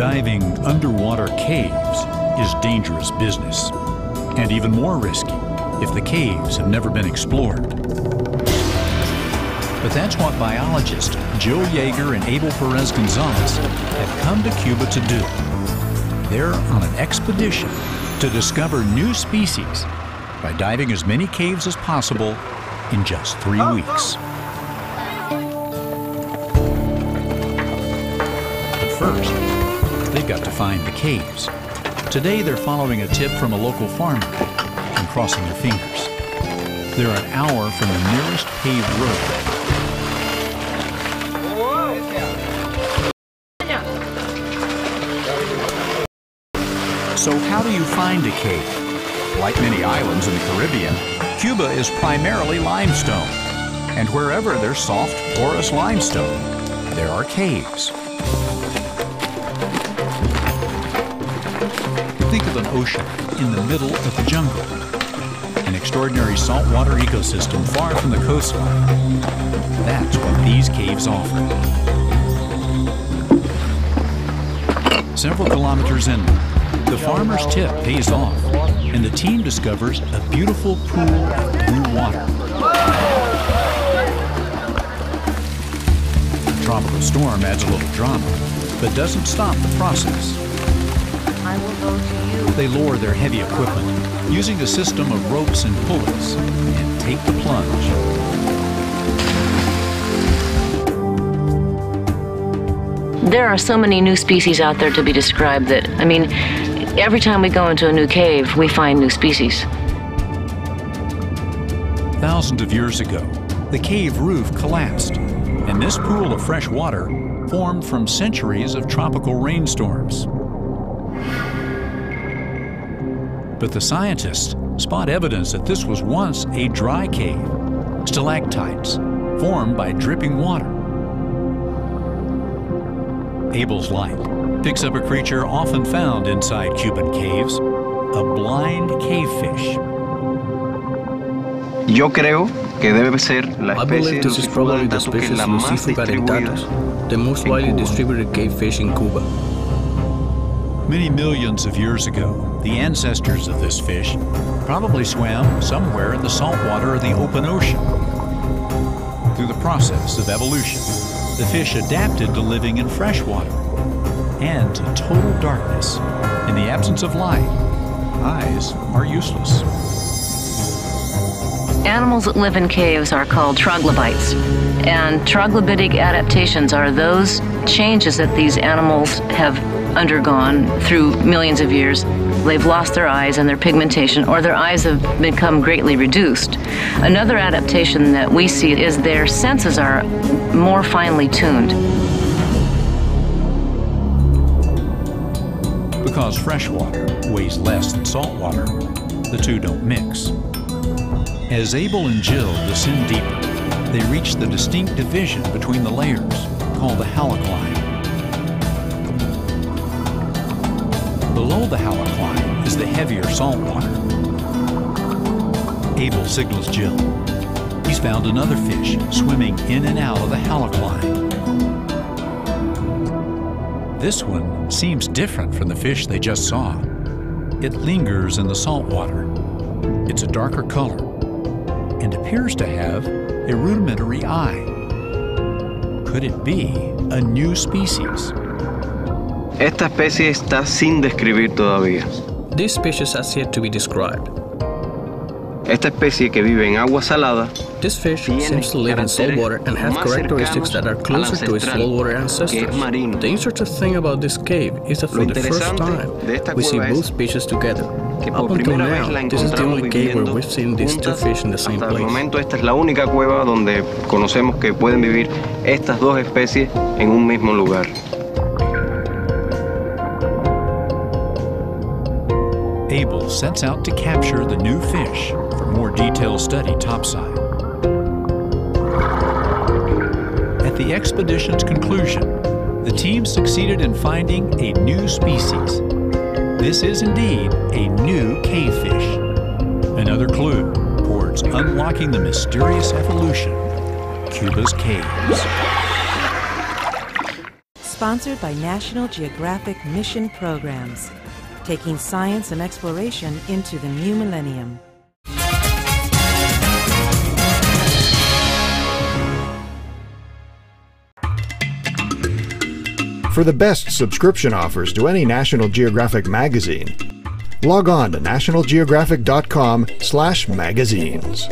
Diving underwater caves is dangerous business, and even more risky if the caves have never been explored. But that's what biologists Jill Yeager and Abel Perez Gonzalez have come to Cuba to do. They're on an expedition to discover new species by diving as many caves as possible in just 3 weeks. But first, they've got to find the caves. Today, they're following a tip from a local farmer and crossing their fingers. They're an hour from the nearest paved road. So how do you find a cave? Like many islands in the Caribbean, Cuba is primarily limestone. And wherever there's soft, porous limestone, there are caves. Think of an ocean in the middle of the jungle. An extraordinary saltwater ecosystem far from the coastline. That's what these caves offer. Several kilometers inland, the farmer's tip pays off, and the team discovers a beautiful pool of blue water. A tropical storm adds a little drama, but doesn't stop the process. I will go to you. They lower their heavy equipment using a system of ropes and pulleys and take the plunge. There are so many new species out there to be described that, I mean, every time we go into a new cave, we find new species. Thousands of years ago, the cave roof collapsed, and this pool of fresh water formed from centuries of tropical rainstorms. But the scientists spot evidence that this was once a dry cave, stalactites formed by dripping water. Abel's light picks up a creature often found inside Cuban caves, a blind cavefish. Yo creo que debe ser la I believe this is probably the Lucifugadatus que species es la más Lucifugadatus, the most en widely Cuba. distributed cavefish in Cuba. Many millions of years ago, the ancestors of this fish probably swam somewhere in the salt water of the open ocean. Through the process of evolution, the fish adapted to living in fresh water and to total darkness. In the absence of light, eyes are useless. Animals that live in caves are called troglobites, and troglobitic adaptations are those changes that these animals have undergone through millions of years. They've lost their eyes and their pigmentation, or their eyes have become greatly reduced. Another adaptation that we see is their senses are more finely tuned. Because fresh water weighs less than salt water, the two don't mix. As Abel and Jill descend deeper, they reach the distinct division between the layers, called the halocline. Below the halocline is the heavier salt water. Abel signals Jill. He's found another fish swimming in and out of the halocline. This one seems different from the fish they just saw. It lingers in the salt water. It's a darker color and appears to have a rudimentary eye. Could it be a new species? Esta especie está sin describir todavía. This species has yet to be described. Esta especie que vive en agua salada This fish seems to live in salt water and have characteristics that are closer to its saltwater ancestors. The interesting thing about this cave is that for the first time, we see both species together. Up until now, this is the only cave where we've seen these two fish in the same Hasta el place. momento esta es la única cueva donde conocemos que pueden vivir estas dos especies en un mismo lugar. Abel sets out to capture the new fish for more detailed study topside. At the expedition's conclusion, the team succeeded in finding a new species. This is indeed a new cavefish. Another clue towards unlocking the mysterious evolution of Cuba's caves. Sponsored by National Geographic Mission Programs, taking science and exploration into the new millennium. For the best subscription offers to any National Geographic magazine, log on to nationalgeographic.com/magazines.